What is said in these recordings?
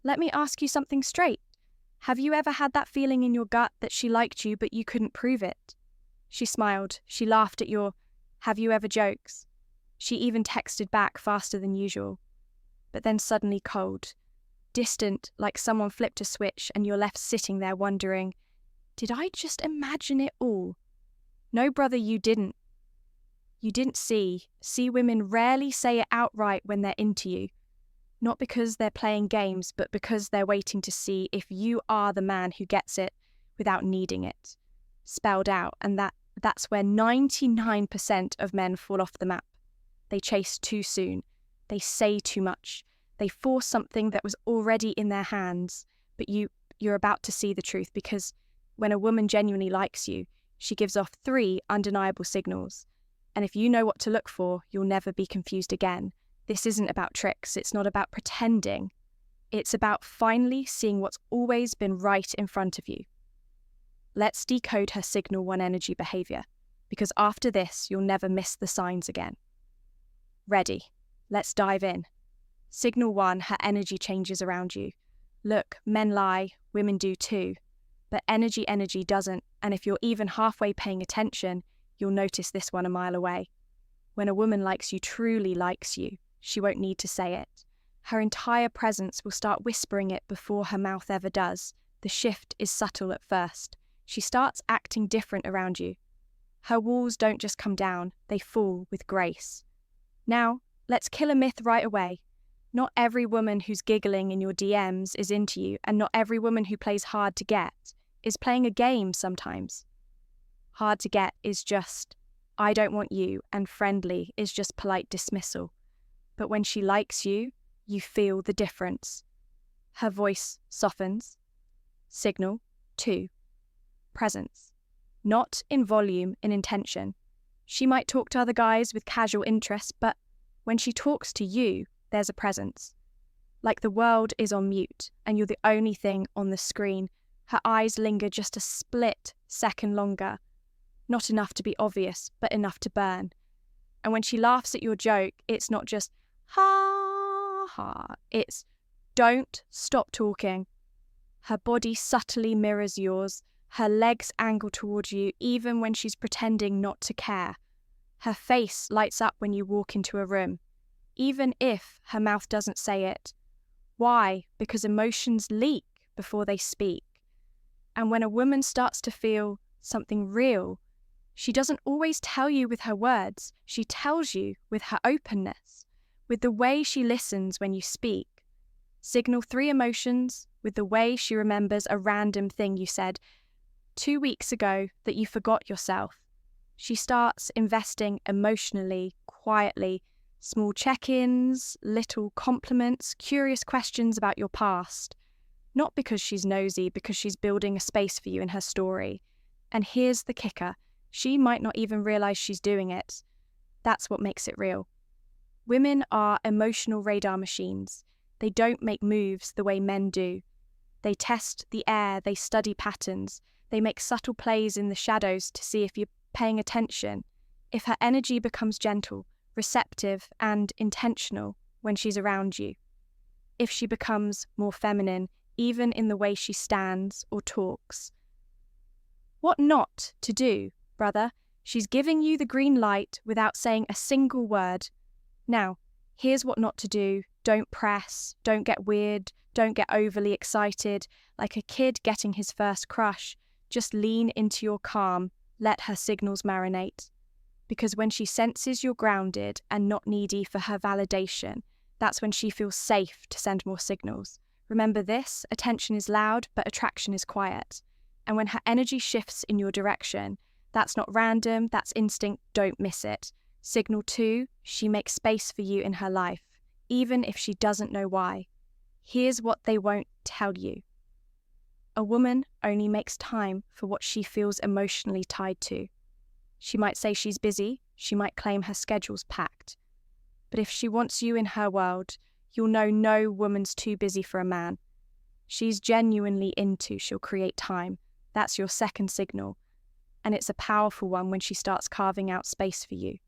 let me ask you something straight. Have you ever had that feeling in your gut that she liked you but you couldn't prove it? She smiled. She laughed at your "have you ever" jokes. She even texted back faster than usual. But then suddenly cold, distant, like someone flipped a switch and you're left sitting there wondering, did I just imagine it all? No, brother, you didn't. You didn't see. See, women rarely say it outright when they're into you. Not because they're playing games, but because they're waiting to see if you are the man who gets it without needing it. Spelled out, and that's where 99% of men fall off the map. They chase too soon. They say too much. They force something that was already in their hands, but you're about to see the truth, because when a woman genuinely likes you, she gives off 3 undeniable signals. And if you know what to look for, you'll never be confused again. This isn't about tricks. It's not about pretending. It's about finally seeing what's always been right in front of you. Let's decode her signal 1 energy behavior, because after this, you'll never miss the signs again. Ready? Let's dive in. Signal 1, her energy changes around you. Look, men lie, women do too. But energy doesn't, and if you're even halfway paying attention, you'll notice this one a mile away. When a woman likes you, truly likes you, she won't need to say it. Her entire presence will start whispering it before her mouth ever does. The shift is subtle at first. She starts acting different around you. Her walls don't just come down, they fall with grace. Now, let's kill a myth right away. Not every woman who's giggling in your DMs is into you, and not every woman who plays hard to get is playing a game sometimes. Hard to get is just, I don't want you, and friendly is just polite dismissal. But when she likes you, you feel the difference. Her voice softens. Signal 2. Presence. Not in volume, in intention. She might talk to other guys with casual interest, but when she talks to you, there's a presence. Like the world is on mute, and you're the only thing on the screen. Her eyes linger just a split second longer. Not enough to be obvious, but enough to burn. And when she laughs at your joke, it's not just, ha ha, it's, don't stop talking. Her body subtly mirrors yours. Her legs angle towards you, even when she's pretending not to care. Her face lights up when you walk into a room, even if her mouth doesn't say it. Why? Because emotions leak before they speak. And when a woman starts to feel something real, she doesn't always tell you with her words. She tells you with her openness, with the way she listens when you speak. Signal 3 emotions with the way she remembers a random thing you said 2 weeks ago that you forgot yourself. She starts investing emotionally, quietly, small check-ins, little compliments, curious questions about your past. Not because she's nosy, because she's building a space for you in her story. And here's the kicker. She might not even realize she's doing it. That's what makes it real. Women are emotional radar machines. They don't make moves the way men do. They test the air, they study patterns, they make subtle plays in the shadows to see if you're paying attention. If her energy becomes gentle, receptive, and intentional when she's around you. If she becomes more feminine, even in the way she stands or talks. What not to do, brother? She's giving you the green light without saying a single word. Now, here's what not to do. Don't press, don't get weird, don't get overly excited, like a kid getting his first crush. Just lean into your calm, let her signals marinate. Because when she senses you're grounded and not needy for her validation, that's when she feels safe to send more signals. Remember this, attention is loud, but attraction is quiet. And when her energy shifts in your direction, that's not random, that's instinct, don't miss it. Signal 2, she makes space for you in her life, even if she doesn't know why. Here's what they won't tell you. A woman only makes time for what she feels emotionally tied to. She might say she's busy, she might claim her schedule's packed. But if she wants you in her world, you'll know no woman's too busy for a man. She's genuinely into, she'll create time. That's your second signal. And it's a powerful one when she starts carving out space for you.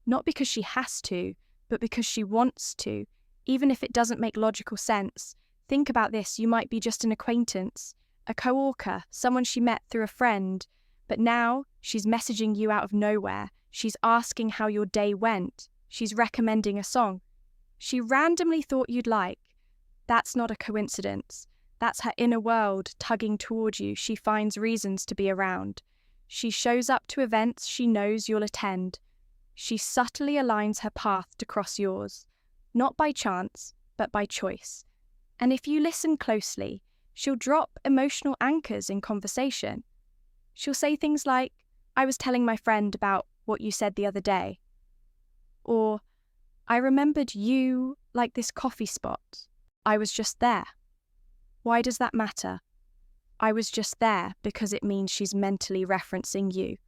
Not because she has to, but because she wants to. Even if it doesn't make logical sense, Think about this, you might be just an acquaintance, a co-worker, someone she met through a friend, but now she's messaging you out of nowhere. She's asking how your day went. She's recommending a song she randomly thought you'd like. That's not a coincidence. That's her inner world tugging toward you. She finds reasons to be around. She shows up to events she knows you'll attend. She subtly aligns her path to cross yours, not by chance, but by choice. And if you listen closely, she'll drop emotional anchors in conversation. She'll say things like, "I was telling my friend about what you said the other day." Or, "I remembered you like this coffee spot. I was just there." Why does that matter? I was just there because it means she's mentally referencing you.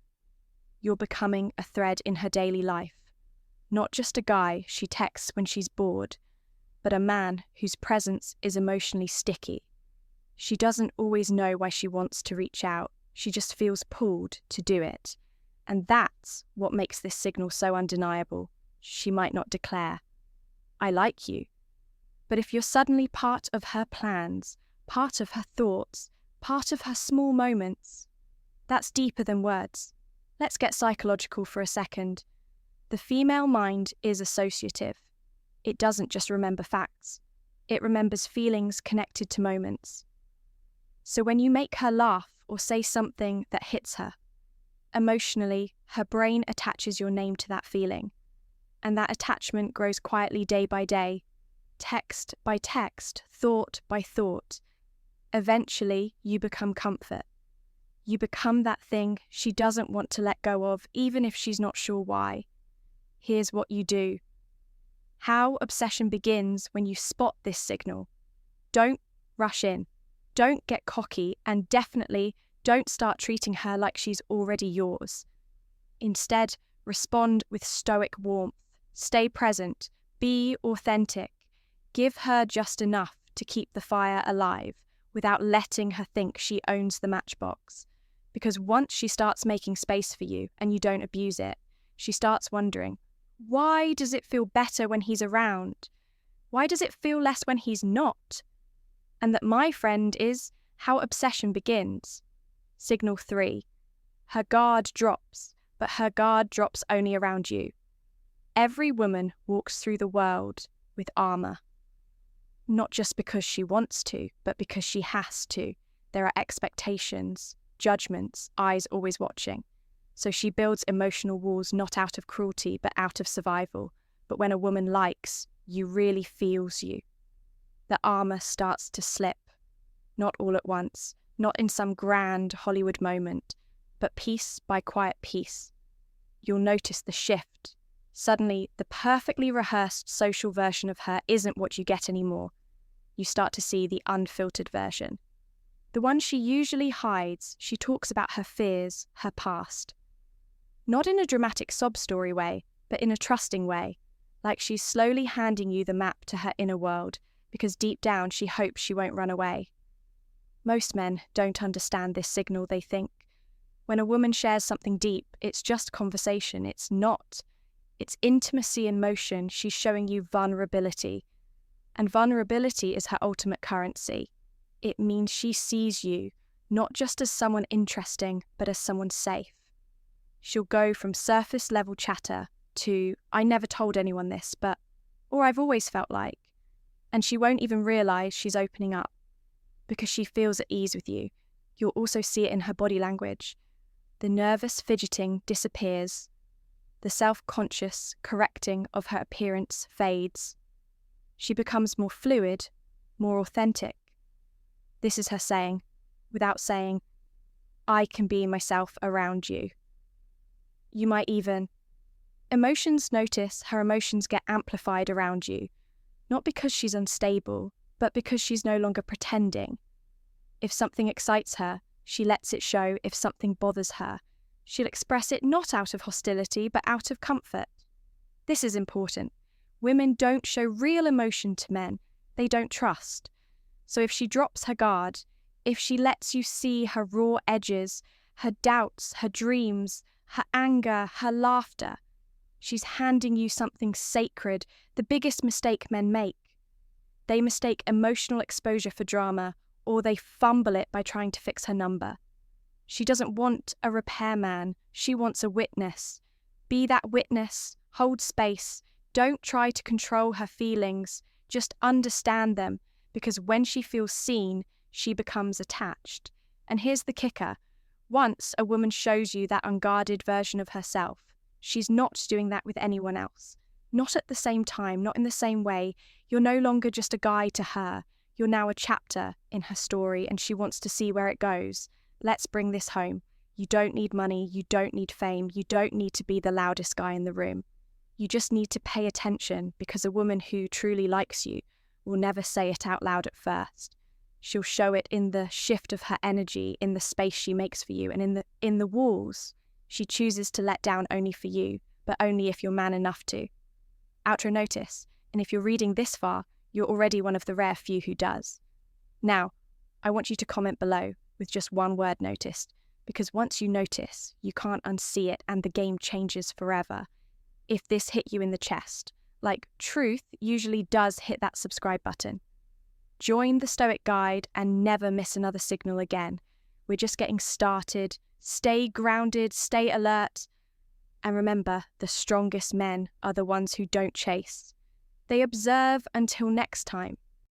You're becoming a thread in her daily life. Not just a guy she texts when she's bored, but a man whose presence is emotionally sticky. She doesn't always know why she wants to reach out. She just feels pulled to do it. And that's what makes this signal so undeniable. She might not declare, "I like you." But if you're suddenly part of her plans, part of her thoughts, part of her small moments, that's deeper than words. Let's get psychological for a second. The female mind is associative. It doesn't just remember facts. It remembers feelings connected to moments. So when you make her laugh or say something that hits her, emotionally, her brain attaches your name to that feeling. And that attachment grows quietly day by day, text by text, thought by thought. Eventually, you become comfort. You become that thing she doesn't want to let go of, even if she's not sure why. Here's what you do. How obsession begins when you spot this signal. Don't rush in. Don't get cocky, and definitely don't start treating her like she's already yours. Instead, respond with stoic warmth. Stay present. Be authentic. Give her just enough to keep the fire alive without letting her think she owns the matchbox. Because once she starts making space for you and you don't abuse it, she starts wondering, why does it feel better when he's around? Why does it feel less when he's not? And that, my friend, is how obsession begins. Signal 3. Her guard drops, but her guard drops only around you. Every woman walks through the world with armor. Not just because she wants to, but because she has to. There are expectations, judgments, eyes always watching. So she builds emotional walls not out of cruelty, but out of survival. But when a woman likes, you really feels you. The armor starts to slip. Not all at once, not in some grand Hollywood moment, but piece by quiet piece. You'll notice the shift. Suddenly, the perfectly rehearsed social version of her isn't what you get anymore. You start to see the unfiltered version. The one she usually hides. She talks about her fears, her past. Not in a dramatic sob story way, but in a trusting way, like she's slowly handing you the map to her inner world, because deep down she hopes she won't run away. Most men don't understand this signal. They think, when a woman shares something deep, it's just conversation. It's not. It's intimacy in motion. She's showing you vulnerability. And vulnerability is her ultimate currency. It means she sees you, not just as someone interesting, but as someone safe. She'll go from surface level chatter to, "I never told anyone this, but," or "I've always felt like." And she won't even realize she's opening up because she feels at ease with you. You'll also see it in her body language. The nervous fidgeting disappears. The self-conscious correcting of her appearance fades. She becomes more fluid, more authentic. This is her saying, without saying, "I can be myself around you." You might even. Emotions notice her emotions get amplified around you, not because she's unstable, but because she's no longer pretending. If something excites her, she lets it show. If something bothers her, she'll express it not out of hostility, but out of comfort. This is important. Women don't show real emotion to men they don't trust. So if she drops her guard, if she lets you see her raw edges, her doubts, her dreams, her anger, her laughter, she's handing you something sacred, the biggest mistake men make. They mistake emotional exposure for drama, or they fumble it by trying to fix her number. She doesn't want a repairman, she wants a witness. Be that witness, hold space, don't try to control her feelings, just understand them, because when she feels seen, she becomes attached. And here's the kicker. Once a woman shows you that unguarded version of herself, she's not doing that with anyone else. Not at the same time, not in the same way. You're no longer just a guide to her. You're now a chapter in her story, and she wants to see where it goes. Let's bring this home. You don't need money. You don't need fame. You don't need to be the loudest guy in the room. You just need to pay attention, because a woman who truly likes you will never say it out loud at first. She'll show it in the shift of her energy, in the space she makes for you, and in the walls she chooses to let down only for you, but only if you're man enough to. Outro notice, and if you're reading this far, you're already one of the rare few who does. Now, I want you to comment below with just one word noticed, because once you notice, you can't unsee it and the game changes forever. If this hit you in the chest, like truth usually does hit that subscribe button. Join the Stoic Guide and never miss another signal again. We're just getting started. Stay grounded, stay alert. And remember, the strongest men are the ones who don't chase. They observe until next time.